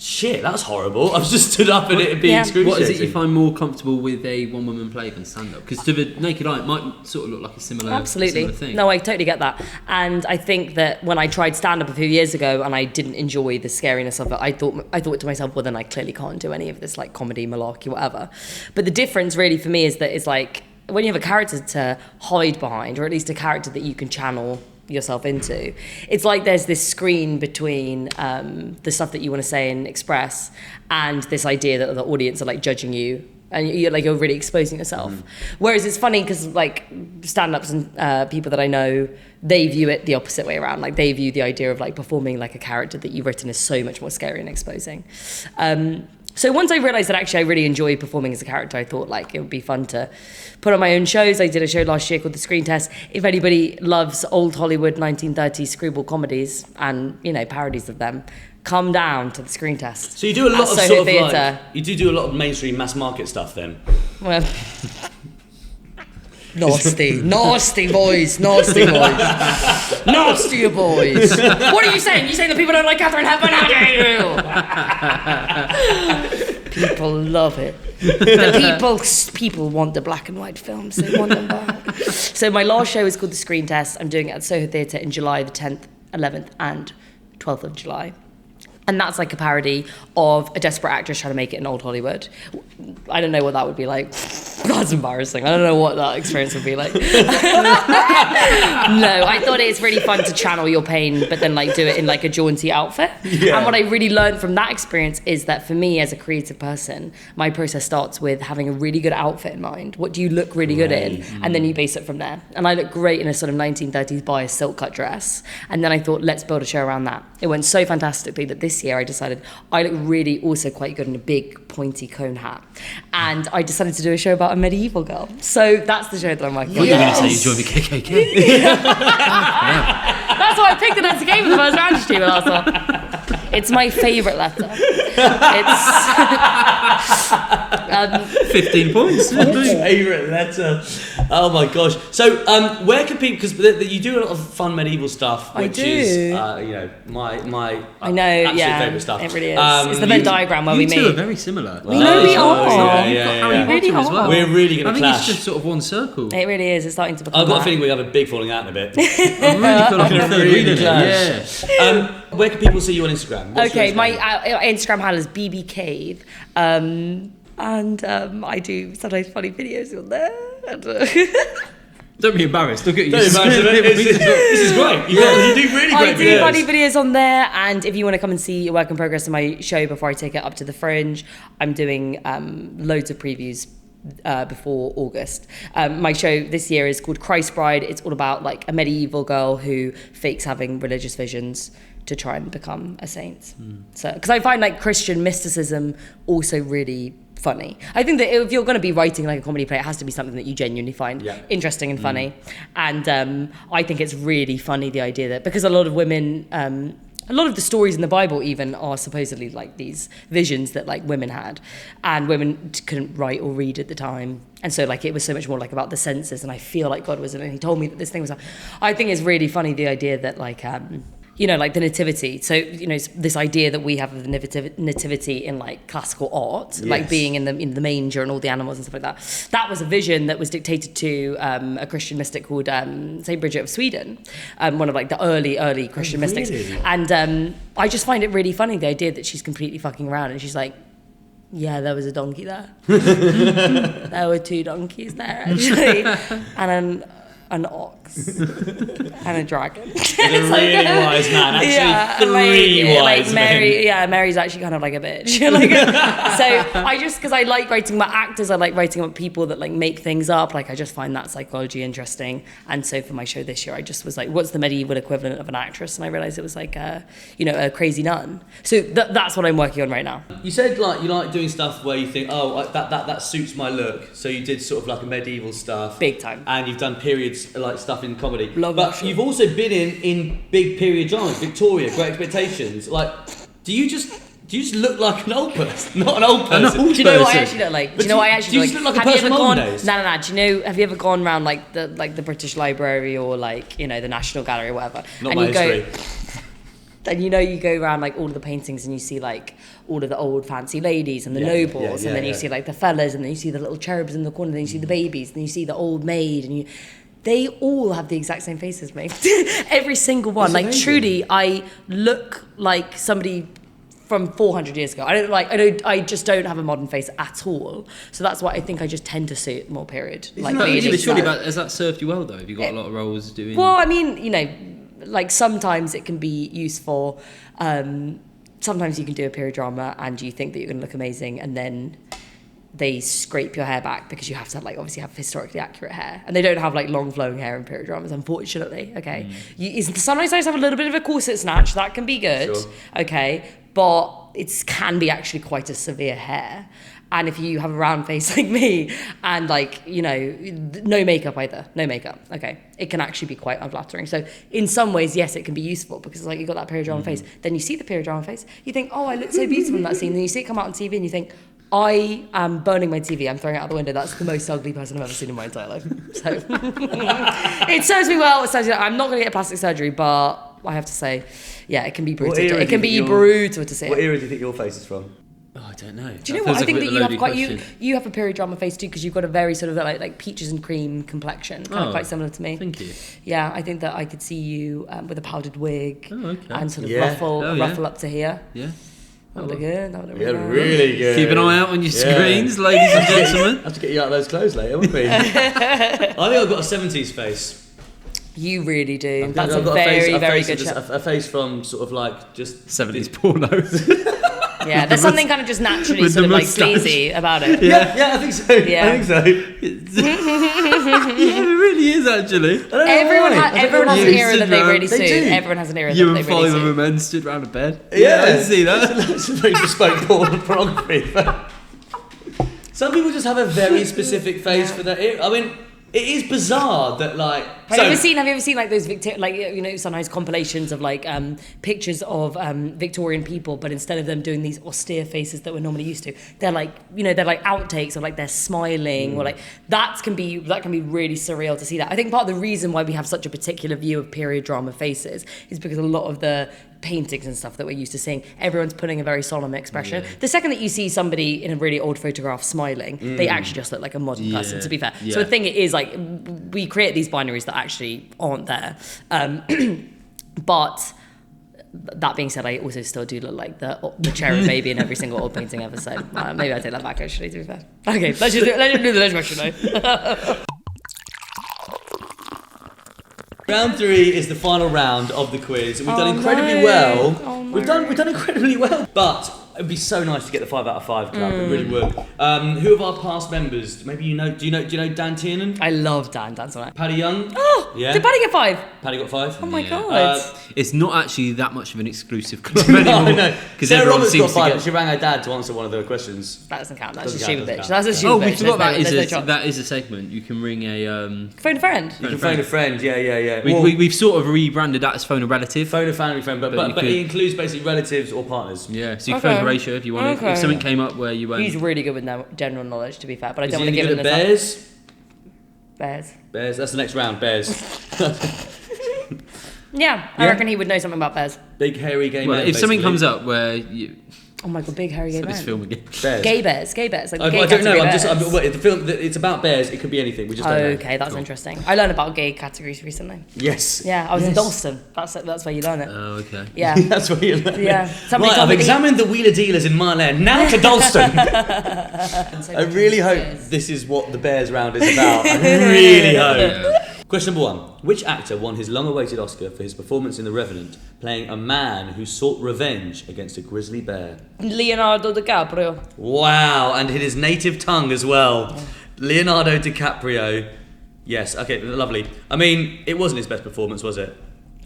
shit, that's horrible. I've just stood up and it being excruciating. What is it you find more comfortable with a one-woman play than stand-up? Because to the naked eye, it might sort of look like a similar thing. No, I totally get that. And I think that when I tried stand-up a few years ago and I didn't enjoy the scariness of it, I thought to myself, well, then I clearly can't do any of this like comedy, malarkey, whatever. But the difference really for me is that it's like when you have a character to hide behind, or at least a character that you can channel yourself into, it's like there's this screen between the stuff that you want to say and express and this idea that the audience are like judging you, and you're really exposing yourself. Whereas it's funny because like stand-ups and people that I know, they view it the opposite way around. Like they view the idea of like performing like a character that you've written is so much more scary and exposing. So once I realised that actually I really enjoy performing as a character, I thought like it would be fun to put on my own shows. I did a show last year called The Screen Test. If anybody loves old Hollywood 1930s screwball comedies and, parodies of them, come down to The Screen Test. So you do a lot of Soho sort of Theatre. like, you do a lot of mainstream mass market stuff then? Well, nasty boys, nasty boys. What are you saying? You saying that people don't like Catherine Hepburn? How dare you? People love it. The people want the black and white films. They want them back. So my last show is called The Screen Test. I'm doing it at Soho Theatre in July the 10th, 11th and 12th of July. And that's like a parody of a desperate actress trying to make it in old Hollywood. I don't know what that would be like. That's embarrassing. I don't know what that experience would be like. No, I thought it's really fun to channel your pain, but then like do it in like a jaunty outfit. Yeah. And what I really learned from that experience is that for me as a creative person, my process starts with having a really good outfit in mind. What do you look really good in? And then you base it from there. And I look great in a sort of 1930s bias silk cut dress. And then I thought, let's build a show around that. It went so fantastically that this year I decided I look really also quite good in a big pointy cone hat. And I decided to do a show about a medieval girl. So that's the show that I'm working on. You're going to say you joined the KKK. That's why I picked it as a game in the first round to you last one. It's my favourite letter. It's 15 points. Favourite letter. Oh my gosh. So where can people, because you do a lot of fun medieval stuff, which is my I know, absolute favourite stuff. It really is. It's the Venn diagram where we meet. You two are very similar. We know we are. Yeah. We really are. We're really going to clash. I think it's just sort of one circle. It really is. It's starting to become I've got that. a feeling we have a big falling out in a bit. I really feel like I'm really clash. Yeah. Where can people see you on Instagram? What's Okay, your my Instagram? Instagram handle is Bebe Cave. And I do sometimes funny videos on there. And, Don't be embarrassed. Look at you. This is great. You do really I great do videos. funny videos on there, and if you want to come and see a work in progress of my show before I take it up to the Fringe, I'm doing loads of previews before August. My show this year is called Christ Bride. It's all about like a medieval girl who fakes having religious visions to try and become a saint. So, because I find like Christian mysticism also really funny. I think that if you're going to be writing like a comedy play, it has to be something that you genuinely find interesting and funny. And I think it's really funny, the idea that because a lot of women, a lot of the stories in the Bible even are supposedly like these visions that like women had, and women couldn't write or read at the time. And so like it was so much more like about the senses, and I feel like God was, and he told me that this thing was, I think it's really funny, the idea that like, you know, like the nativity. So, you know, this idea that we have of the nativity in like classical art, like being in the manger and all the animals and stuff like that. That was a vision that was dictated to a Christian mystic called Saint Bridget of Sweden, one of like the early Christian mystics. And I just find it really funny, the idea that she's completely fucking around and she's like, yeah, there was a donkey there. There were 2 donkeys there actually, and an ox and a dragon. It's a really wise man, actually. Three wise men. Mary's actually kind of like a bitch. Like, so I just, because I like writing about actors, I like writing about people that like make things up. Like I just find that psychology interesting. And so for my show this year, I just was like, what's the medieval equivalent of an actress? And I realized it was like a crazy nun. So that's what I'm working on right now. You said like you like doing stuff where you think, oh, that suits my look. So you did sort of like a medieval stuff, Big time. and you've done periods like stuff in comedy. Love but that. you've also been in big period dramas, Victoria, Great Expectations. Like, do you just look like an old person? Not an old person. Do you know what I actually look like? Do you know what I actually do you look just like? look like a Have you person ever of gone? olden days? No. Do you know? Have you ever gone around like the British Library or like the National Gallery or whatever? Not and my you history. And you go around like all of the paintings and you see like all of the old fancy ladies and the nobles, and then you see like the fellas, and then you see the little cherubs in the corner, then you see the babies, then you see the old maid, and they all have the exact same face as me. Every single one. It's like amazing. truly, I look like somebody from 400 years ago. I just don't have a modern face at all. So that's why I think I just tend to suit more period. Has that served you well though? Have you got a lot of roles doing? Well, I mean, like sometimes it can be useful. Sometimes you can do a period drama and you think that you're going to look amazing, and then they scrape your hair back because you have to like obviously have historically accurate hair, and they don't have like long flowing hair in period dramas, unfortunately. Okay, sometimes I just have a little bit of a corset snatch, that can be good. Sure. Okay, but it can be actually quite a severe hair. And if you have a round face like me and like, no makeup either, no makeup, okay, it can actually be quite unflattering. So in some ways, yes, it can be useful because like you've got that period drama face. Then you see the period drama face, you think, oh, I look so beautiful in that scene. Then you see it come out on TV and you think, I am burning my TV, I'm throwing it out the window. That's the most ugly person I've ever seen in my entire life. So it serves me well. I'm not going to get plastic surgery, but I have to say, yeah, it can be brutal. It can be brutal to see. What era do you think your face is from? Oh, I don't know. Do you know what? I think that you have you have a period drama face too, because you've got a very sort of like peaches and cream complexion, kind of quite similar to me. Thank you. Yeah, I think that I could see you with a powdered wig and sort of ruffle up to here. Yeah. That would look good. That would look Really good. Keep an eye out on your screens, ladies and gentlemen. Have to get you out of those clothes later, wouldn't we? I think I've got a 70s face. You really do. I've That's got a very good face, show. a face from sort of like just 70s pornos. Yeah, there's something kind of just naturally with sort of the like moustache. sleazy about it. Yeah, I think so. Yeah. I think so. Yeah, it really is actually. Everyone has an era that they really They suit. do. Everyone has an era You that and they really 5 suit. other men stood round a bed. Yeah, I see that. It's a very bespoke pornography. But some people just have a very specific face for that era. I mean, it is bizarre that like. Have you ever seen like those sometimes compilations of like pictures of Victorian people, but instead of them doing these austere faces that we're normally used to, they're like they're like outtakes of like they're smiling or like that can be really surreal to see that. I think part of the reason why we have such a particular view of period drama faces is because a lot of the paintings and stuff that we're used to seeing, everyone's putting a very solemn expression. The second that you see somebody in a really old photograph smiling, they actually just look like a modern person, to be fair. So I think it is like we create these binaries that actually aren't there. But that being said, I also still do look like the cherub baby in every single oil painting ever. So maybe I take that back. Actually, to be fair. Okay, let's do the next question. Though. Round 3 is the final round of the quiz. We've done incredibly well. Oh, no. We've done incredibly well. But it'd be so nice to get the 5 out of 5 club. It really would. Who of our past members? Maybe you know. Do you know Dan Tiernan? I love Dan. Dan's on it. Paddy Young. Oh, yeah. Did Paddy get 5? Paddy got 5. Oh my god. It's not actually that much of an exclusive club anymore. I know. Because Sarah everyone Roberts seems got 5, to but she rang her dad to answer one of the questions. That doesn't count. That's Doesn't a stupid count, bitch. doesn't That's a stupid Oh, we bitch. forgot There's no that is a segment. You can ring a... Phone a friend. You can phone a friend. Yeah. We've sort of rebranded that as phone a relative. Phone a family friend, but you could- it includes basically relatives or partners. Yeah, so you can Okay. phone Horatio if you wanted. Okay. If something came up where you went... He's really good with general knowledge, to be fair, but I Is don't he want to any give good him at this. bears? Bears. Bears. That's the next round. Bears. Yeah, I Yeah. reckon he would know something about bears. Big hairy gay Well, man. if something basically. comes up where you... Oh my god, big hairy gay This man. film again. Bears. Gay bears, like I gay don't know. category bears. The film. It's about bears. It could be anything. We just don't know. Okay, that's interesting. I learned about gay categories recently. Yes. Yeah, I was in Yes. Dalston. That's where you learn it. Oh, okay. Yeah. That's what you learn. Yeah. Somebody Right, told I've me examined the wheeler dealers in Mile End. Now to Dalston. So I really hope this is what the Bears round is about. I really hope. Question number 1. Which actor won his long-awaited Oscar for his performance in The Revenant, playing a man who sought revenge against a grizzly bear? Leonardo DiCaprio. Wow, and in his native tongue as well. Leonardo DiCaprio. Yes, okay, lovely. I mean, it wasn't his best performance, was it?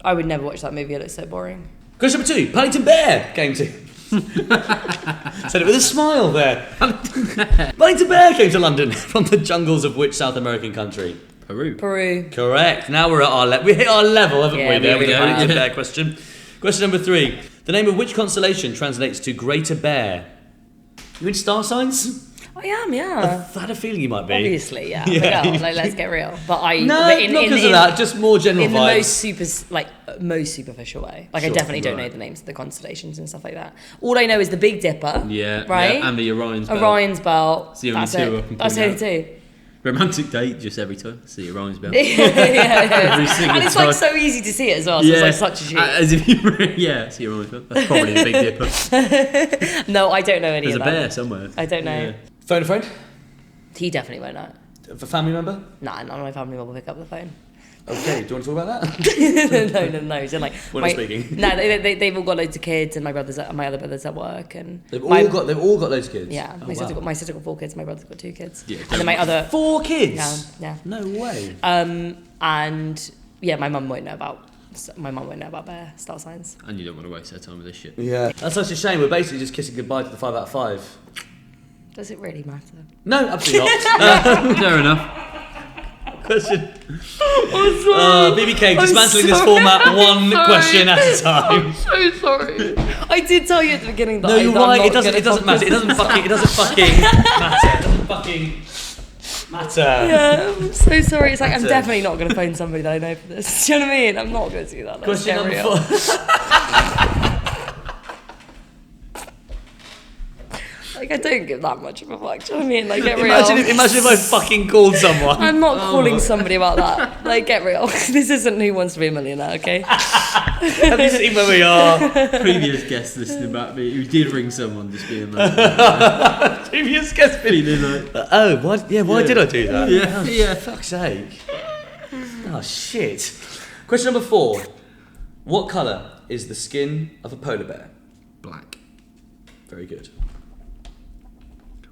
I would never watch that movie. It looks so boring. Question number 2. Paddington Bear came to... Said it with a smile there. Paddington Bear came to London from the jungles of which South American country? Peru. Correct. Now we're at our level. We hit our level, haven't Yeah, we? There we with the have. Paddington Bear question. Question number 3. The name of which constellation translates to Greater Bear? You in star signs? I am, yeah. I had a feeling you might be. Obviously, yeah. Yeah. But no, let's get real. But I No, but not because of that. Just more general in the vibes. most superficial way. Like Sure, I definitely don't know right. the names of the constellations and stuff like that. All I know is the Big Dipper. Yeah. Right. Yeah, and the Orion's Belt. Orion's Belt. It's the only That's two I it. can That's the point only out. two. Romantic date, just every time. See Orion's Belt. yeah. Every single And it's time. like so easy to see it as well. So it's like such a cheat. As if you yeah, see Orion's Belt. That's probably the Big Dipper. No, I don't know any There's of a that. bear somewhere. I don't know. Yeah. Phone a friend? He definitely won't know. A family member? Nah, none of my family will pick up the phone. Okay, do you want to talk about that? no. So like, We're not speaking. No, they've all got loads of kids, and my other brothers at work, and They've all got loads of kids. yeah. Oh, My sister got 4 kids. My brother's got 2 kids. Yeah, and then my other 4 kids. yeah. No way. And yeah, my mum won't know about bear star signs. And you don't want to waste their time with this shit. Yeah. That's such a shame. We're basically just kissing goodbye to the 5 out of 5. Does it really matter? No, absolutely not. Fair enough. Question. Bebe Cave, dismantling this format one question at a time. So sorry. I did tell you at the beginning that No, you're I'm right. not It doesn't matter. It doesn't fucking matter. It doesn't fucking matter. Yeah, I'm so sorry. It's like I'm Matter. definitely not going to phone somebody that I know for this. Do you know what I mean? I'm not going to do that. Let's Question get number real. 4. Like I don't give that much of a fuck. Do you know what I mean? Like get real. Imagine if I fucking called someone. I'm not calling somebody about that. Like get real. This isn't Who Wants to Be a Millionaire, okay? Have you seen where we are? Previous guest listening back me who did ring someone just being like, Previous guest feeling like, Oh, what? Yeah, why did I do that? yeah, yeah. Fuck's sake. Oh, shit. Question number 4. What colour is the skin of a polar bear? Black. Very good.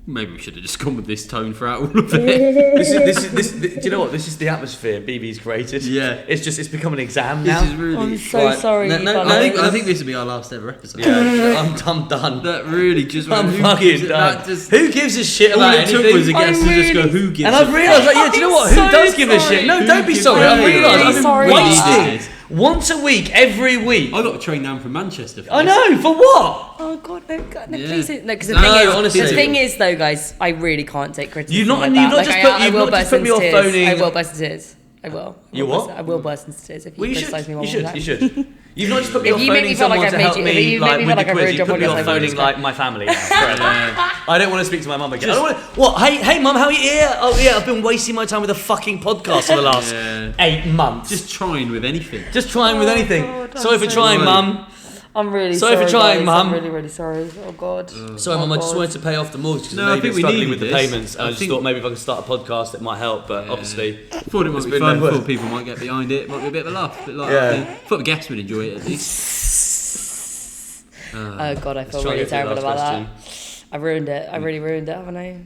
Maybe we should have just gone with this tone throughout all of it. This, do you know what? This is the atmosphere BB's created. Yeah. It's become an exam now. This is really. I'm so Right. sorry. No, but I think this will be our last ever episode. Yeah, I'm done. That really just went, I'm who fucking gives it- done. that just- Who gives a shit all about it took anything? was a guest I'm to just go, really- who gives And a I've realised, like, yeah, do you know what? Who I'm does so give a shit? No, sorry. don't be Who sorry. gives I've a realised shit? I've been Sorry about wasting that. once a week, every week. I got a train down from Manchester. For I this. know, for what? Oh god, no, Yeah. please don't. No, because No, honestly. the thing is though, guys, I really can't take criticism. You've not- like you've that. not Like, just I- put- I you've will not just burst put into me off tears. phoning- I will burst into tears. I will. You what? I will burst into tears if you Well, you should. criticise me one You more should. time. You should. You've not just put me If off you make me phoning feel like someone I've to made help you- if me, you make like me with feel the like I've quiz. ruined You your put me podcast, off I will phoning just like my family. now, forever. I don't want to speak to my mum again. I don't want to, what? Hey, mum, how are you? Yeah. Oh, yeah. I've been wasting my time with a fucking podcast for the last Yeah. 8 months. Just trying with anything. Just trying with anything. God, Sorry I'm for so trying, sorry. mum. I'm really Sorry sorry. for trying, guys. Mum. I'm really, really sorry. Oh God. Sorry, Mum, I just wanted to pay off the mortgage because No, I know I you've think been we struggling with needed the this. payments. And I I just think- thought maybe if I could start a podcast, it might help. But obviously, Thought it might be been fun. no Thought work. people might get behind it. Might be a bit of a laugh. But like, Yeah. thought the guests would enjoy it at least. Oh God, I feel try and really get through the terrible last about question. that. I ruined it. I really ruined it, haven't I?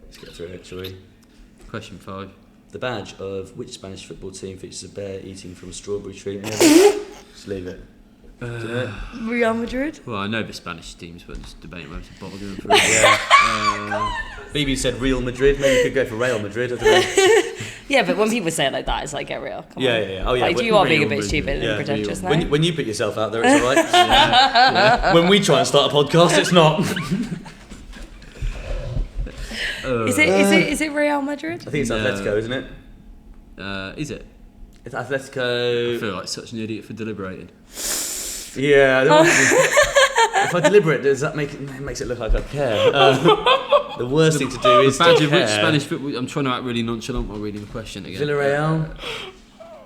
Let's get through it, shall we? Question 5. The badge of which Spanish football team features a bear eating from a strawberry tree? Just leave it. Do you know it? Real Madrid. Well, I know the Spanish teams, but just debating whether to bother going through. Yeah. BB said Real Madrid. Maybe you could go for Real Madrid. I don't know. Yeah, but when people say it like that, it's like, get real. Come Yeah, on. yeah, yeah. Oh, yeah. Like, When- you are being a Real bit Madrid. stupid Yeah, and pretentious now. When you put yourself out there, it's alright. When we try and start a podcast, it's not. Is it Real Madrid? I think it's No. Atletico, isn't it? Is it? It's I Atletico. feel like such an idiot for deliberating. Yeah. If I deliberate, does that make it makes it look like I care? The worst thing to do is Badge to of which care. Spanish football? I'm trying to act really nonchalant while reading the question again. Villarreal.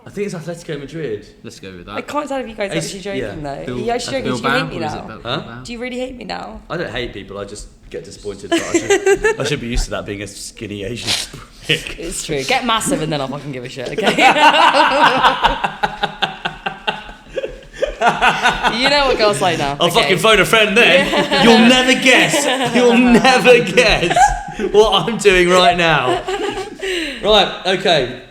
I think it's Atletico Madrid. Let's go with I that. can't tell if you guys are It's- actually joking yeah. though. Are you actually joking? Do you Bilbao, hate me or is it now? Bilbao? Do you really hate me now? I don't hate people. I just get disappointed. But I should be used to that being a skinny Asian prick. It's true. Get massive and then I'll fucking give a shit, okay? You know what girls like now. I'll okay. fucking phone a friend then. You'll never guess. You'll never guess what I'm doing right now. Right. Okay.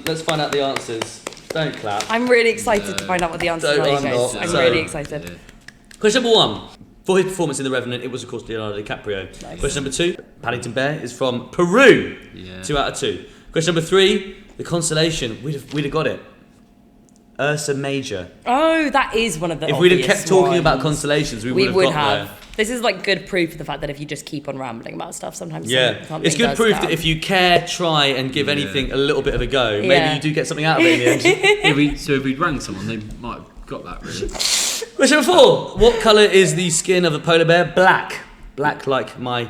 Let's find out the answers. Don't clap. I'm really excited to find out what the answers Don't are, you I'm guys. not. I'm So- really excited. Yeah. Question number 1. For his performance in The Revenant, it was of course Leonardo DiCaprio. Nice. Question number 2. Paddington Bear is from Peru. Yeah. 2 out of 2. Question number 3. The constellation. We'd have got it. Ursa Major. Oh, that is one of the If we'd have obvious kept talking about ones. constellations, we We would would have got have. there. This is like good proof of the fact that if you just keep on rambling about stuff, sometimes Yeah, something it's good does proof come. that if you care, try and give anything a little bit of a go, maybe Yeah. you do get something out of it in the end. So if we'd rang someone, they might have got that really. Question number 4. What colour is the skin of a polar bear? Black. Black like my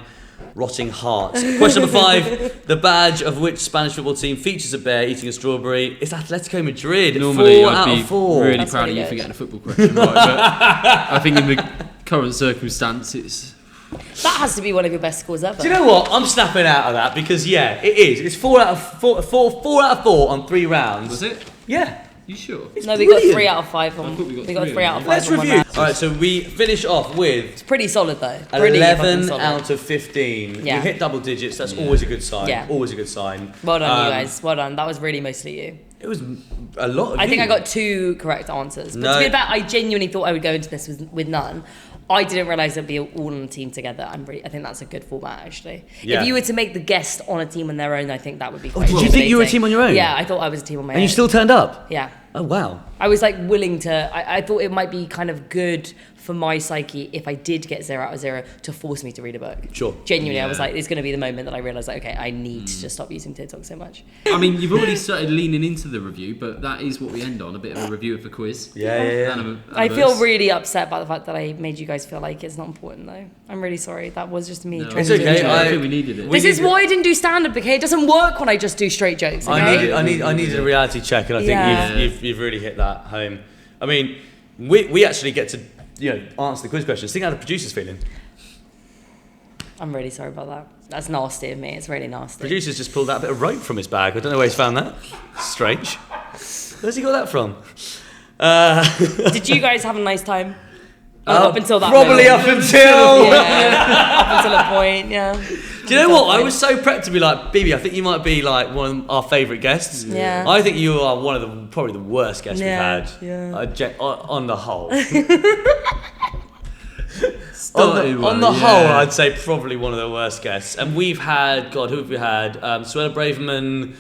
rotting heart. Question number 5. The badge of which Spanish football team features a bear eating a strawberry? It's Atletico Madrid. Normally 4 I'd out be of 4. really That's proud pretty of you for good. getting a football question right, but I think in the current circumstance, it's That has to be one of your best scores ever. Do you know what? I'm snapping out of that because yeah, it is. It's 4 out of 4 on 3 rounds. was it? Yeah. You sure? No, we got brilliant. 3 out of 5 on. I thought we got 3 3 out of 5 Let's on one review. round. All right, so we finish off with It's pretty solid though. Pretty fucking 11 solid. out of 15. Yeah. You hit double digits. That's always a good sign. Yeah. Always a good sign. Well done, you guys. Well done. That was really mostly you. It was a lot of I think you. I got 2 correct answers. But No. to be fair, I genuinely thought I would go into this with none. I didn't realise it'd be all on a team together. I think that's a good format actually. Yeah. If you were to make the guest on a team on their own, I think that would be quite did you think you were a team on your own? Yeah, I thought I was a team on my own. And you still turned up? Yeah. Oh, wow. I was like willing to. I thought it might be kind of good for my psyche if I did get 0 out of 0 to force me to read a book. Sure. Genuinely, I Yeah. was like, it's going to be the moment that I realised, like, okay, I need to just stop using TikTok so much. I mean, you've already started leaning into the review, but that is what we end on, a bit of a review of the quiz. Yeah. I feel really upset about the fact that I made you guys feel like it's not important, though. I'm really sorry. That was just me. No, trying It's to okay, do a I joke. think we needed it. This is why I didn't do stand-up, okay? It doesn't work when I just do straight jokes, okay? I needed a reality check, and I think Yeah. you've really hit that home. I mean, we actually get to answer the quiz questions. Think how the producer's feeling. I'm really sorry about that. That's nasty of me. It's really nasty. Producer's just pulled out a bit of rope from his bag. I don't know where he's found that. Strange. Where's he got that from? Did you guys have a nice time? Up until that Probably moment. up until. Yeah, up until a point, yeah. Do you know what? I was so prepped to be like, Bibi, I think you might be like one of our favourite guests. Yeah. I think you are one of probably the worst guests Yeah, we've had. yeah. On the whole. Started on well, the yeah. whole, I'd say probably one of the worst guests. And we've had, God, who have we had? Suella Braverman.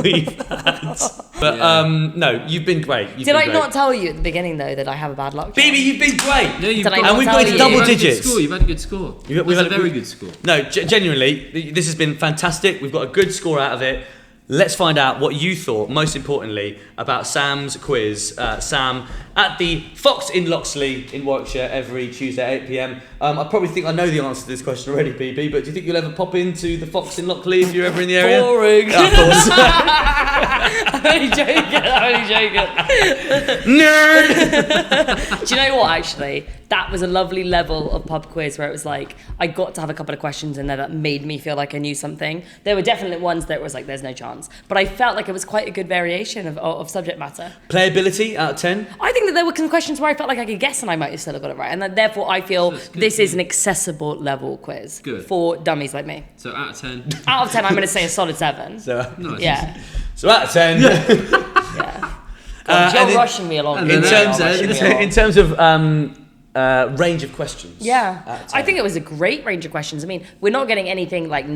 We've had. But no, you've been great. You've Did been I great. not tell you at the beginning, though, that I have a bad luck? Bibi, you've been great. No, you've Did I got, not and we've tell got you? to double you've had a good digits. score. You've had a good score. We've That's had a very good score. No, genuinely, this has been fantastic. We've got a good score out of it. Let's find out what you thought, most importantly, about Sam's quiz. Sam, at the Fox in Loxley in Warwickshire every Tuesday at 8 p.m. I probably think I know the answer to this question already, BB, but do you think you'll ever pop into the Fox in Loxley if you're ever in the area? Boring. Yeah, of course. I'm only joking. Nerd! Do you know what, actually? That was a lovely level of pub quiz where it was like, I got to have a couple of questions in there that made me feel like I knew something. There were definitely ones that was like, there's no chance. But I felt like it was quite a good variation of subject matter. Playability out of 10? I think that there were some questions where I felt like I could guess and I might have still got it right. And then, therefore, I feel this is an accessible level quiz for dummies like me. So out of 10? Out of 10, I'm going to say a solid 7. So, Nice. Yeah. so out of 10. Yeah. God, you're rushing me along. In terms of range of questions. Yeah, I think it was a great range of questions. I mean, we're not getting anything like,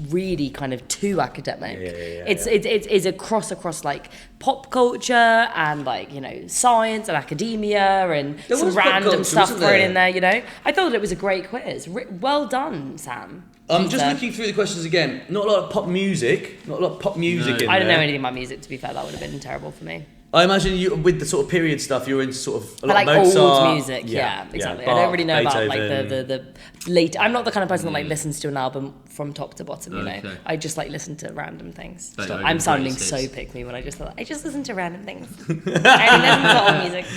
really kind of too academic. It's across like pop culture and like, science and academia and some random stuff thrown in there, I thought it was a great quiz. Well done, Sam. I'm just looking through the questions again. Not a lot of pop music. In there. I don't know anything about music, to be fair. That would have been terrible for me. I imagine you, with the sort of period stuff, you're into sort of a lot like of Mozart. old music, yeah, exactly. Bach, I don't really know Beethoven. about like the late. I'm not the kind of person that like listens to an album from top to bottom. Okay. I just like listen to random things. Beethoven, I'm sounding greatest so hits. pick me when I just thought I just listen to random things. I listen to old music.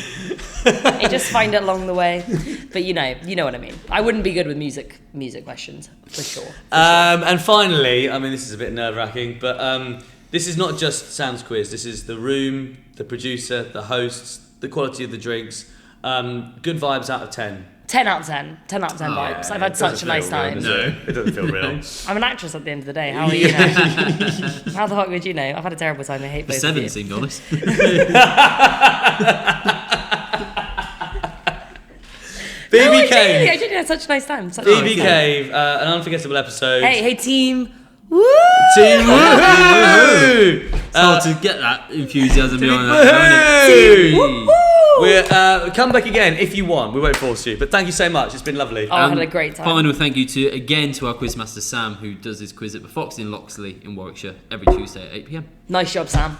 I just find it along the way. But you know what I mean. I wouldn't be good with music questions for sure. And finally, I mean, this is a bit nerve-wracking, but this is not just Sam's quiz. This is the room, the producer, the hosts, the quality of the drinks. Good vibes out of 10. 10 out of 10. 10 out of 10 vibes. I've had such a nice time. It doesn't feel real. I'm an actress at the end of the day. How are you? How the fuck would you know? I've had a terrible time. I hate both of you. 7 seemed honest. Bebe Cave. I did have such a nice time. Bebe Cave, an unforgettable episode. Hey team. Woo! Team woohoo! It's hard to get that enthusiasm behind Woohoo! that. We're come back again if you want. We won't force you, but thank you so much. It's been lovely. Oh, I had a great time. Final thank you to our quizmaster Sam, who does his quiz at the Fox in Loxley in Warwickshire every Tuesday at 8 p.m. Nice job, Sam.